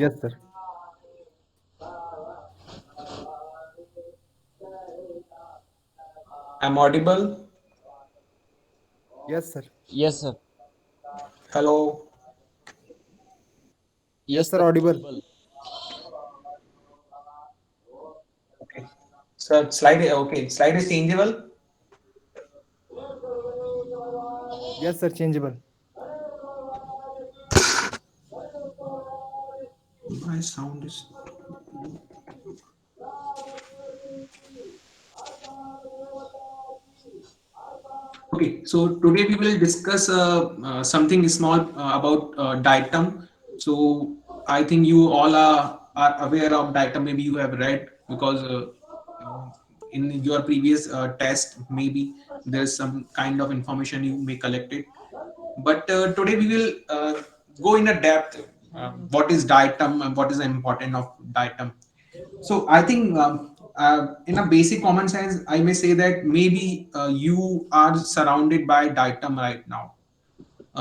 Yes, sir. I'm audible. Yes, sir. Yes, sir. Hello. Yes, Yes, sir. sir. Audible. Audible. Okay. So slide. Okay. Slide is changeable. Yes, sir. Changeable. My sound is. Okay, so today we will discuss something small about diatom. So I think you all are aware of diatom. Maybe you have read because in your previous test, maybe there's some kind of information you may collect it. But today we will go in a depth. What is diatom and what is the importance of diatom? So I think in a basic common sense, I may say that maybe you are surrounded by diatom right now.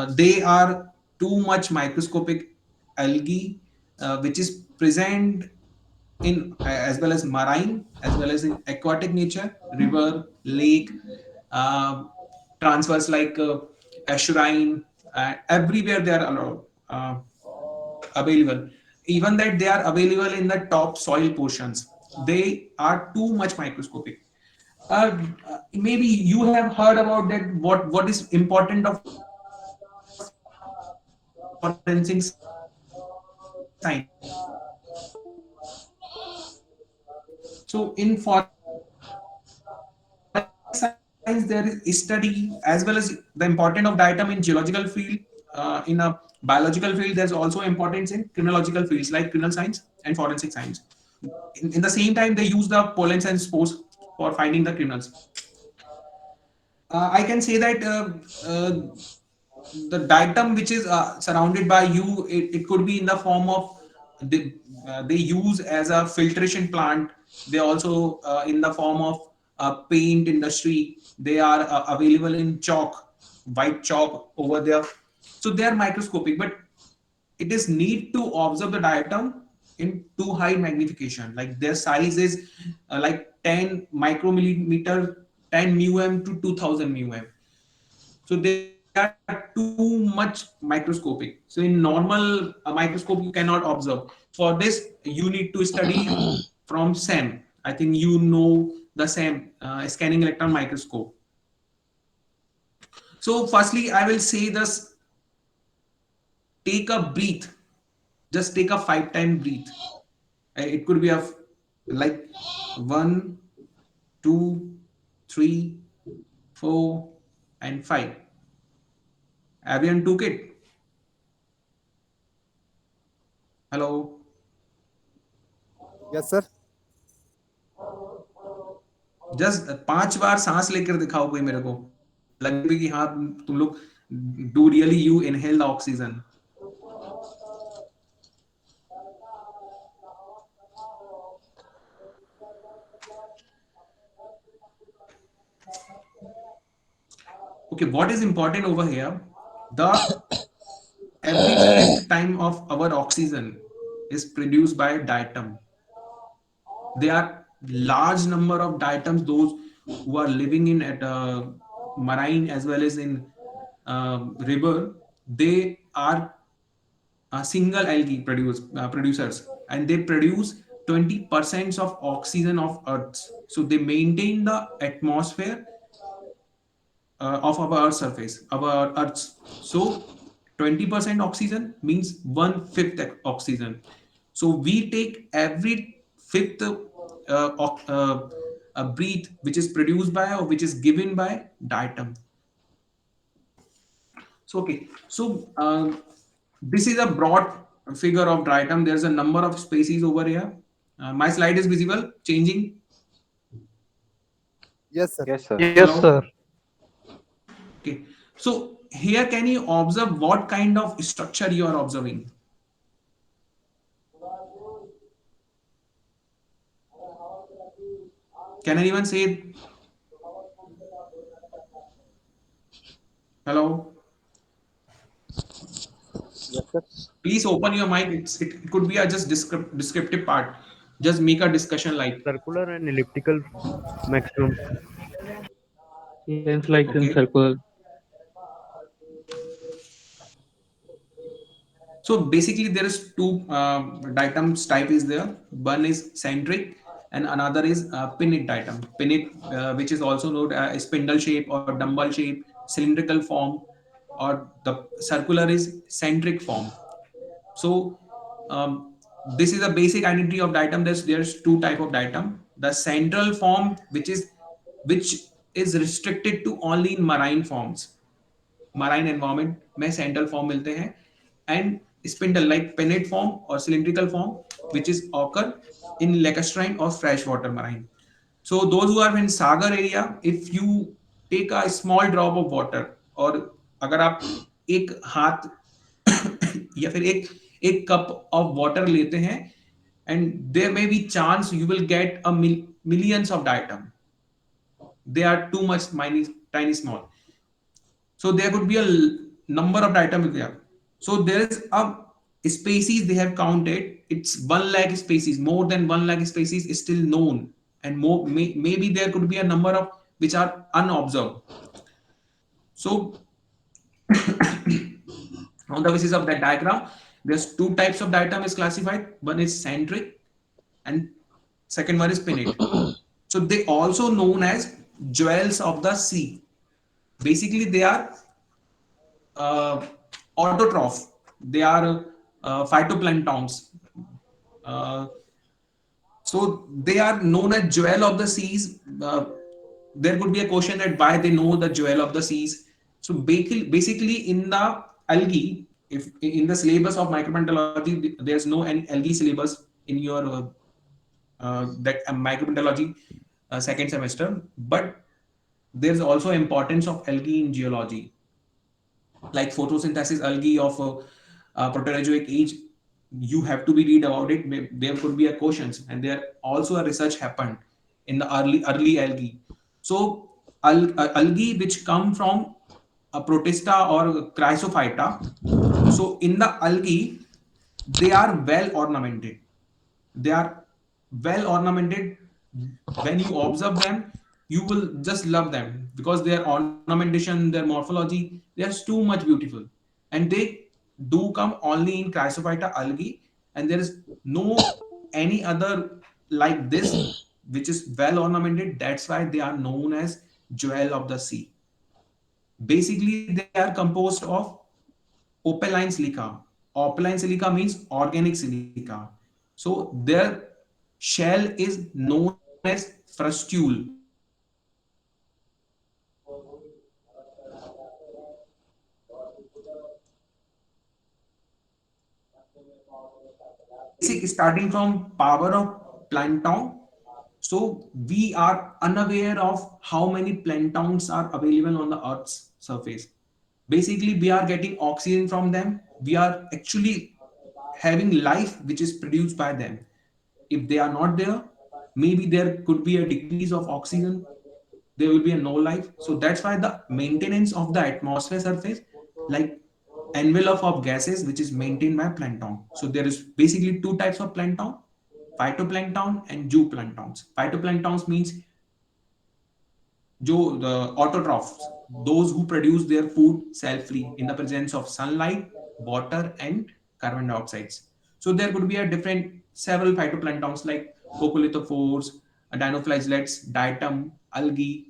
They are too much microscopic algae, which is present in as well as marine as well as in aquatic nature, river, lake, uh, transfers like estuarine, everywhere they are allowed. Available, even that they are available in the top soil portions, they are too much microscopic. Maybe you have heard about that, what is important of forensic science. So in forensic science there is study as well as the importance of diatom in geological field, in a biological field. In a biological field there's also importance in criminological fields like criminal science and forensic science. In the same time they use the pollens and spores for finding the criminals. I can say that the diatom which is surrounded by you, it could be in the form of they, they use as a filtration plant. They also in the form of paint industry. They are available in chalk, white chalk over there. So they are microscopic, but it is need to observe the diatom in too high magnification. Like their size is like 10 micromillimeter, 10 μm to 2000 μm. So they are too much microscopic. So in normal microscope you cannot observe. For this you need to study from SEM. I think you know the SEM, scanning electron microscope. So firstly I will say this: take a breath, just take a 5-time breath. It could be a like 1, 2, 3, 4 and 5. Everyone took it? Hello? Yes, sir. Just 5 बार सांस लेकर दिखाओ कोई मेरे को, लगे भी कि हाँ तुम लोग do really you inhale the oxygen. Okay, what is important over here, the every fifth time of our oxygen is produced by diatom. There are large number of diatoms, those who are living in at marine as well as in river. They are single algae producers, and they produce 20% of oxygen of earth. So they maintain the atmosphere of our earth surface, our earth. So 20% oxygen means one fifth oxygen. So we take every fifth breath which is produced by or which is given by diatom. So okay, so this is a broad figure of diatom. There's a number of species over here. My slide is visible, changing. Yes, sir. Yes, sir. Yes, Hello. sir. Okay. So here can you observe what kind of structure you are observing? Can anyone say hello? Yes, sir. Please open your mic. It could be a just descriptive part. Just make a discussion like, Circular and elliptical maximum. Lens like in okay. circle. So basically, there is two diatoms type is there. One is centric, and another is pinnate diatom. Pinnate, which is also known as spindle shape or dumbbell shape, cylindrical form, or the circular is centric form. So this is a basic identity of diatom. There's two type of diatom. The central form, which is restricted to only in marine forms. Marine environment में central form मिलते हैं and spindle like pennate form और cylindrical form which is occur in lacustrine और fresh water marine so those who are in सागर area if you take a small drop of water और अगर आप एक हाथ या फिर एक एक कप ऑफ वाटर लेते हैं and there may be chance you will get a millions of diatom. They are too much tiny small. So there could be a number of items there. So there is a species they have counted. It's 1 lakh species. More than 1 lakh species is still known, and maybe there could be a number of which are unobserved. So on the basis of that diagram, there's two types of diatom is classified. One is centric, and second one is pinnate. So they also known as jewels of the sea. Basically, they are uh, autotroph. They are phytoplanktons. Uh, so they are known as jewel of the seas. There could be a question that why they know the jewel of the seas. So basically in the algae, if in the syllabus of microbiology, there's no any algae syllabus in your that microbiology second semester, but there's also importance of algae in geology like photosynthesis algae of proterozoic age. You have to be read about it. There could be a questions, and there also a research happened in the early algae. So algae which come from a protista or chrysophyta. So in the algae, they are well ornamented. They are well ornamented. When you observe them, you will just love them because their ornamentation, their morphology, they are too much beautiful, and they do come only in chrysophyta algae, and there is no any other like this which is well ornamented. That's why they are known as jewel of the sea. Basically, they are composed of opaline silica. Opaline silica means organic silica. So their shell is known as frustule. Basic starting from power of plankton. So we are unaware of how many planktons are available on the Earth's surface. Basically, we are getting oxygen from them. We are actually having life which is produced by them. If they are not there, maybe there could be a decrease of oxygen. There will be a no life. So that's why the maintenance of the atmosphere surface, like envelope of gases, which is maintained by plankton. So there is basically two types of plankton: phytoplankton and zooplanktons. Phytoplanktons means the autotrophs, those who produce their food self-free in the presence of sunlight, water, and carbon dioxides. So there could be a different several phytoplanktons like coccolithophores, dinoflagellates, diatom, algae,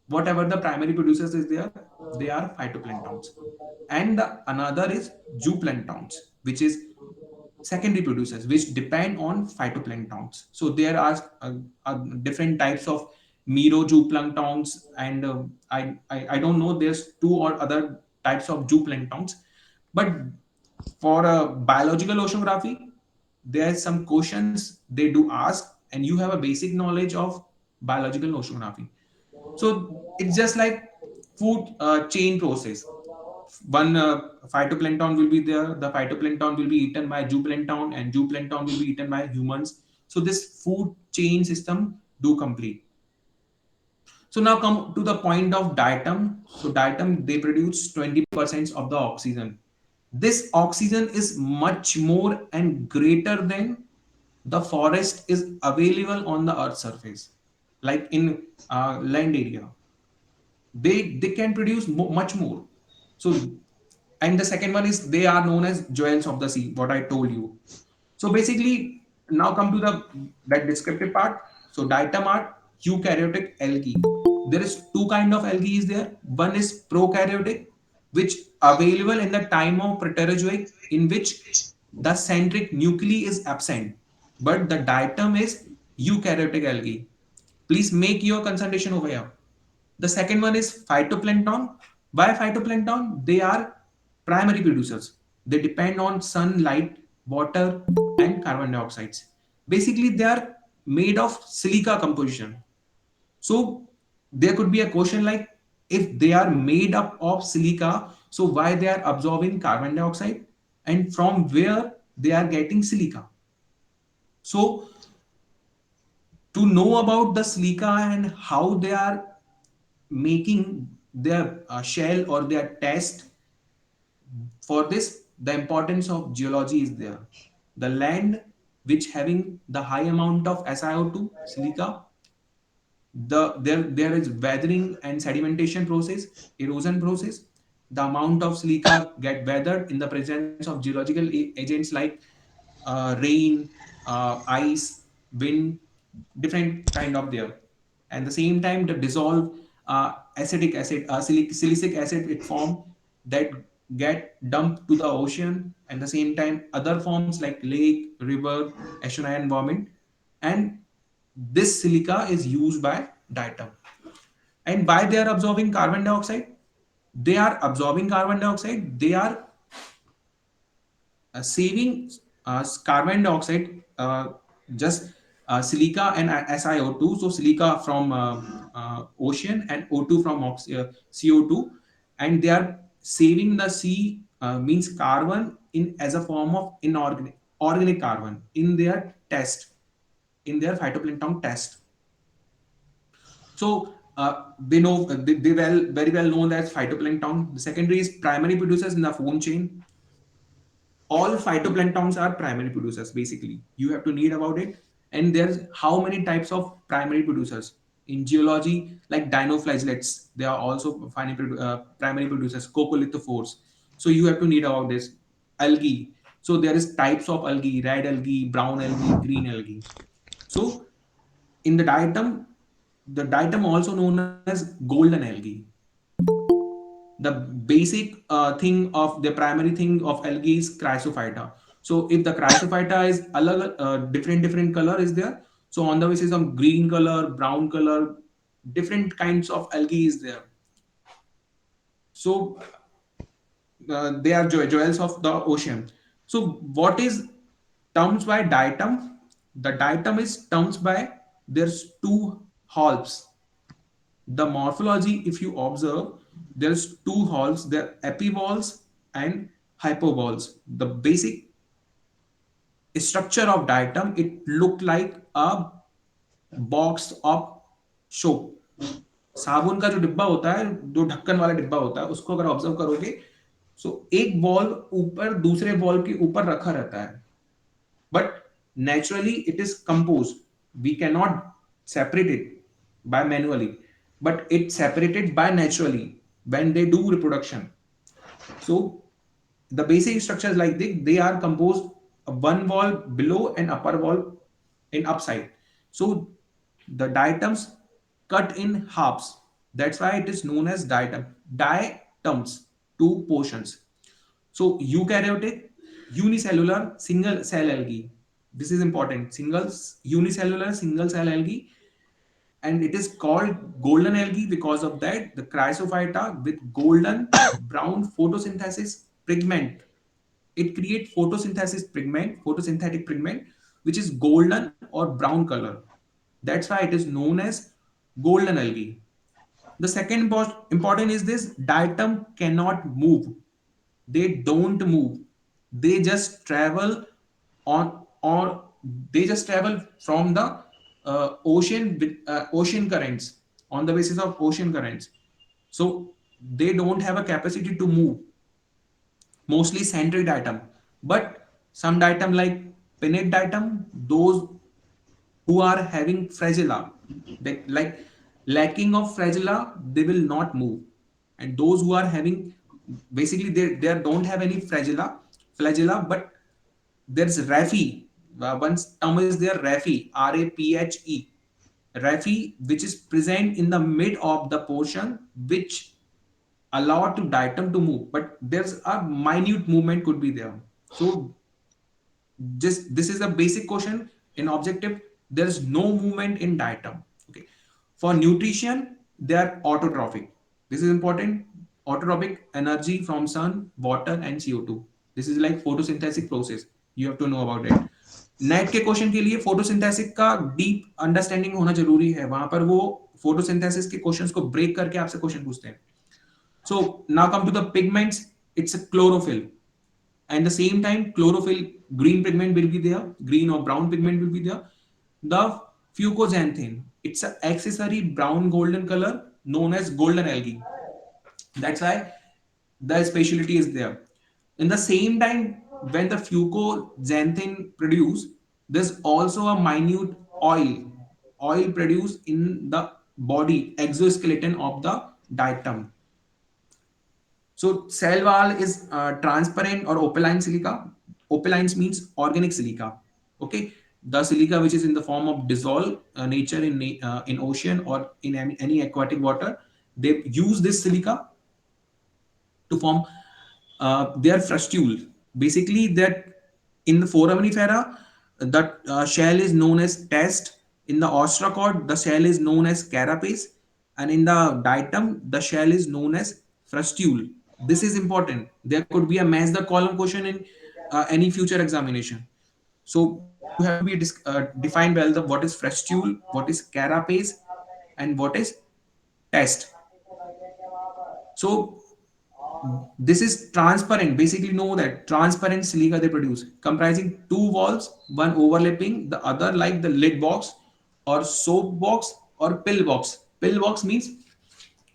whatever the primary producers is there, they are phytoplanktons. And the another is zooplanktons, which is secondary producers which depend on phytoplanktons. So there are different types of merozooplanktons, and I don't know, there's two or other types of zooplanktons. But for biological oceanography, there's some questions they do ask, and you have a basic knowledge of biological oceanography. So it's just like food chain process. One phytoplankton will be there. The phytoplankton will be eaten by zooplankton, and zooplankton will be eaten by humans. So this food chain system do complete. So now come to the point of diatom. So diatom, they produce 20% of the oxygen. This oxygen is much more and greater than the forest is available on the earth's surface, like in land area. They can produce much more. So, and the second one is they are known as joels of the sea, what I told you. So basically, now come to the that descriptive part. So diatom are eukaryotic algae. There is two kind of algae is there. One is prokaryotic, which available in the time of Proterozoic, in which the centric nuclei is absent. But the diatom is eukaryotic algae. Please make your concentration over here. The second one is phytoplankton. Why phytoplankton? They are primary producers. They depend on sunlight, water, and carbon dioxides. Basically, they are made of silica composition. So there could be a question like, if they are made up of silica, so why they are absorbing carbon dioxide, and from where they are getting silica? So to know about the silica and how they are making their shell or their test, for this the importance of geology is there. The land which having the high amount of SiO2 silica, there is weathering and sedimentation process, erosion process. The amount of silica get weathered in the presence of geological agents like rain, ice, wind, different kind of there. And the same time the dissolved acetic acid, silicic acid it form, that get dumped to the ocean, and the same time other forms like lake, river, estuarine environment. And this silica is used by diatom. And why they are absorbing carbon dioxide? They are absorbing carbon dioxide, they are saving carbon dioxide, just silica and SiO2. So silica from ocean and O2 from CO2, and they are saving the C, means carbon, in as a form of inorganic organic carbon in their test, in their phytoplankton test. So they know they well very well known as phytoplankton. The secondary is primary producers in the food chain. All phytoplanktons are primary producers. Basically, you have to need about it. And there's how many types of primary producers in geology, like dinoflagellates. They are also primary producers. Coccolithophores. So you have to need about this. Algae. So there is types of algae: red algae, brown algae, green algae. So in the diatom also known as golden algae. The basic thing of the primary thing of algae is chrysophyta. So if the chrysophyta is different color is there, so on the basis of green color, brown color, different kinds of algae is there. So they are jewels of the ocean. So what is terms by diatom? The diatom is terms by there's two halves. The morphology, if you observe, there's two halls, there epivalves and hypovalves. The basic structure of diatom, it looked like a box of soap. साबुन का जो डिब्बा होता है, जो ढक्कन वाला डिब्बा होता है, उसको अगर ऑब्जर्व करोगे, सो एक बॉल ऊपर दूसरे बॉल के ऊपर रखा रहता है. But naturally it is composed. We cannot separate it by manually, but it's separated by naturally when they do reproduction. So the basic structures like they are composed one wall below and upper wall in upside. So the diatoms cut in halves. That's why it is known as diatom. Diatoms, two portions. So eukaryotic, unicellular, single cell algae. This is important. Unicellular, single cell algae, and it is called golden algae because of that. The chrysophyta with golden brown photosynthesis pigment. It creates photosynthetic pigment, which is golden or brown color. That's why it is known as golden algae. The second important is this: diatom cannot move. They don't move. They just travel on, or they just travel from the ocean with ocean currents, on the basis of ocean currents. So they don't have a capacity to move. mostly centric diatom. But some diatom like pinnate diatom, those who are having flagella, they, like lacking of flagella, they will not move. And those who are having, basically they don't have any flagella, but there's raphe. One term is there, raphe, raphe, raphe, which is present in the mid of the portion, which allow to diatom to move, but there's a minute movement could be there. So just this is a basic question in objective. There's no movement in diatom. Okay, for nutrition they are autotrophic. This is important. Autotrophic, energy from sun, water and CO2. This is like photosynthetic process, you have to know about it. Net के question के लिए photosynthesis का deep understanding होना जरूरी है, वहां पर वो फोटोसिंथेसिस के क्वेश्चंस को ब्रेक करके आपसे क्वेश्चन पूछते हैं. So now come to the pigments. It's a chlorophyll. And the same time, chlorophyll, green pigment will be there, green or brown pigment will be there. The fucoxanthin, it's an accessory brown golden color known as golden algae. That's why the speciality is there. In the same time, when the fucoxanthin produce, there's also a minute oil produced in the body exoskeleton of the diatom. So cell wall is transparent or opaline silica. Opalines means organic silica. Okay, the silica which is in the form of dissolved nature in ocean or in any aquatic water. They use this silica to form their frustule. Basically, that in the foraminifera, the shell is known as test. In the ostracod, the shell is known as carapace, and in the diatom, the shell is known as frustule. This is important. There could be a match the column question in any future examination. So you have to be define well the what is frustule, what is carapace, and what is test. So this is transparent. Basically, know that transparent silica they produce, comprising two walls, one overlapping the other, like the lid box or soap box or pill box. Pill box means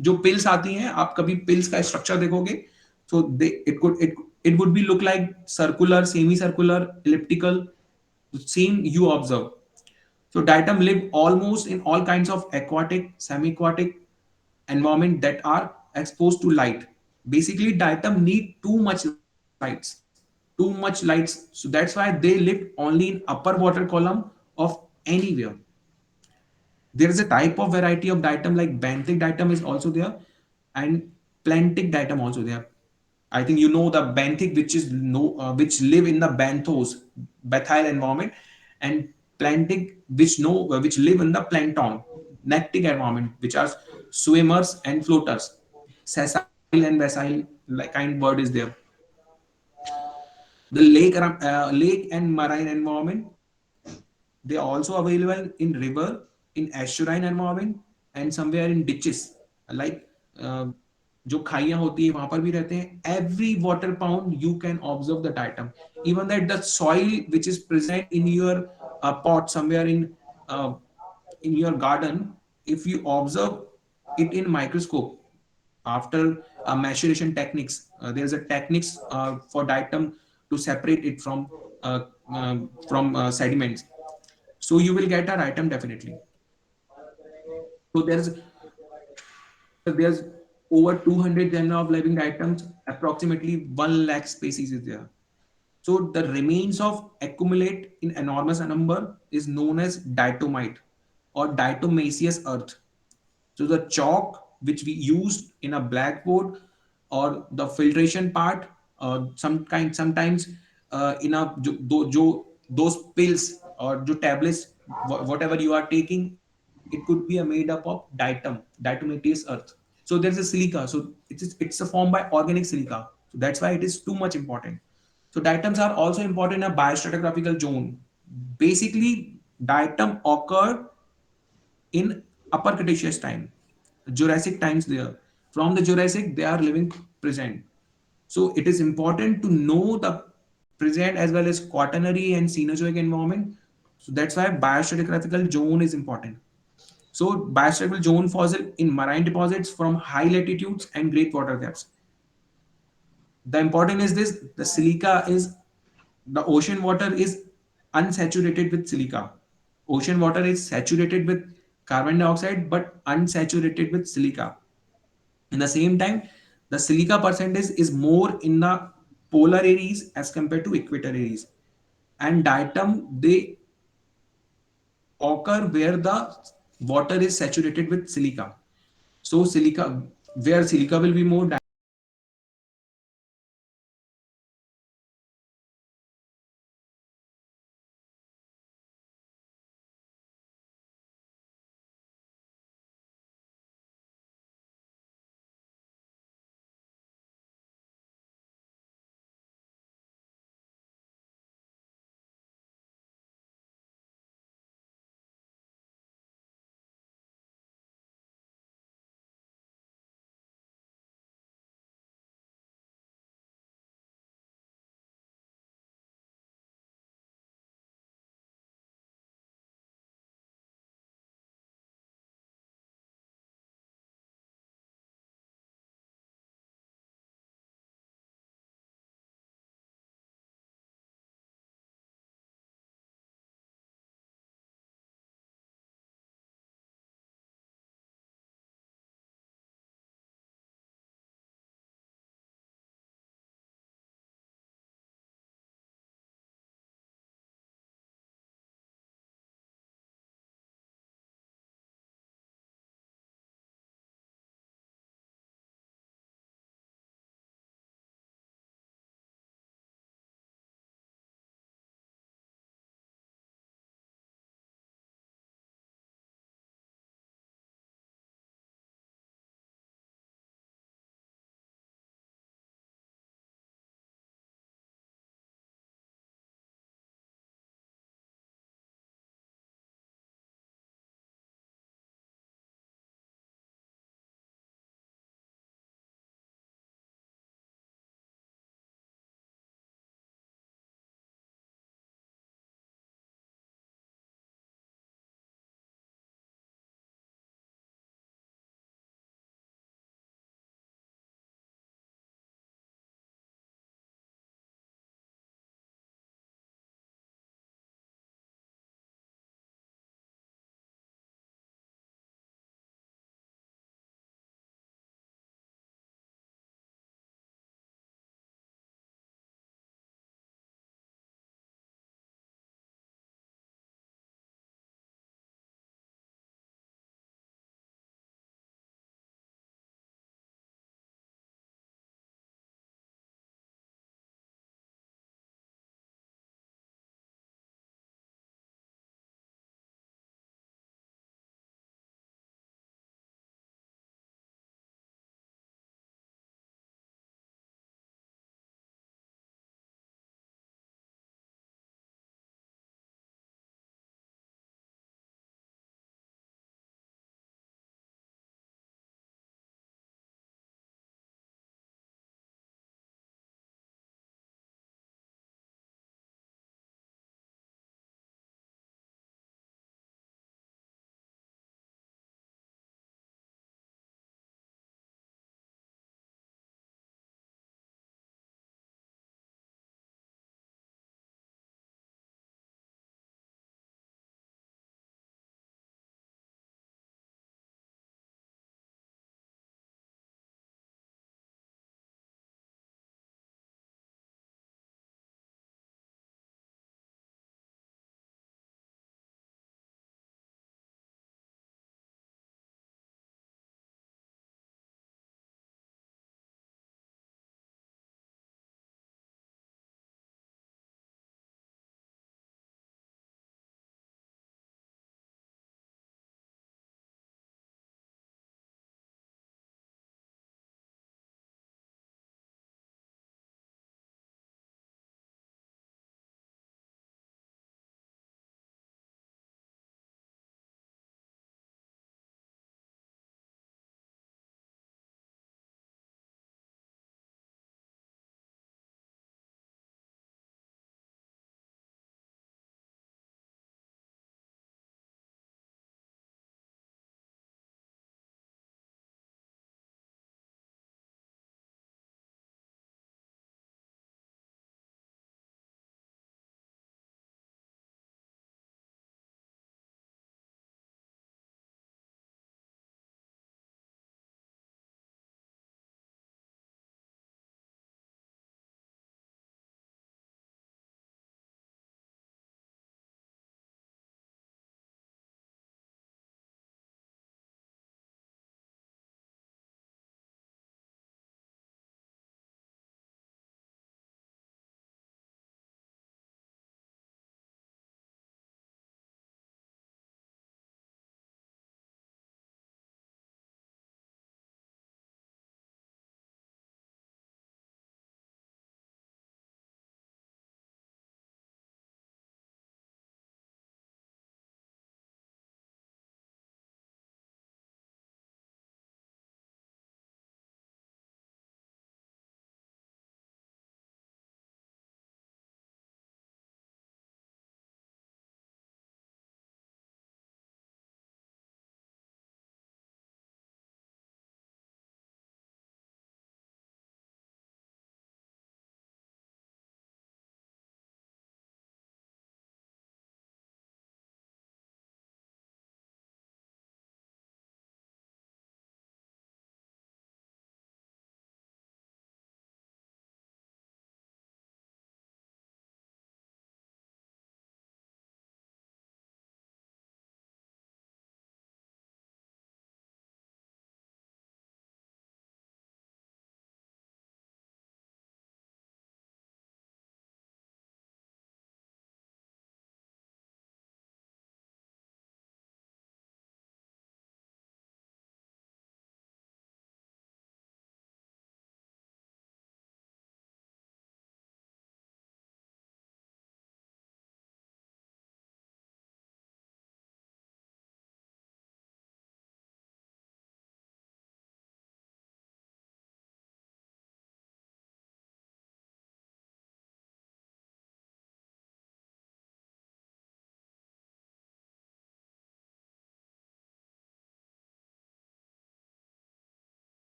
जो pills आती हैं, आप कभी pills का structure देखोगे, so they it would be look like circular, semi-circular, elliptical, the same you observe. So diatom live almost in all kinds of aquatic, semi-aquatic environment that are exposed to light. Basically, diatom need too much lights. So that's why they live only in upper water column of anywhere. There is a type of variety of diatom like benthic diatom is also there, and plantic diatom also there. I think you know the benthic, which is no which live in the benthos, bathyl environment, and plantic, which know which live in the plankton, nectic environment, which are swimmers and floaters. Sessile and vessile like kind word is there. The lake and marine environment, they are also available in river, in estuarine environment, and somewhere in ditches, like uh, जो खाइयां होती है वहां पर भी रहते हैं. Every water pound you can observe the diatom. Even that the soil which is present in your pot somewhere uh, in your garden, if you observe it in microscope after maturation techniques, there's a techniques for diatom to separate it uh, sediments. So you will get a item definitely. So there's over 200 genera of living items, approximately 1 lakh species is there. So the remains of accumulate in enormous number is known as diatomite or diatomaceous earth. So the chalk which we used in a blackboard or the filtration part, sometimes in a those pills or jo tablets, whatever you are taking, it could be a made up of diatomaceous earth. So there's a silica. So it's a formed by organic silica. So that's why it is too much important. So diatoms are also important in a biostratigraphical zone. Basically, diatom occurred in upper Cretaceous time, Jurassic times there. From the Jurassic, they are living present. So it is important to know the present as well as quaternary and Cenozoic environment. So that's why biostratigraphical zone is important. So biostratigraphical zone fossil in marine deposits from high latitudes and great water depths. the important is this: the silica is, the ocean water is unsaturated with silica. Ocean water is saturated with carbon dioxide but unsaturated with silica. In the same time, the silica percentage is more in the polar areas as compared to equator areas. And diatom, they occur where the water is saturated with silica. So silica, where silica will be more,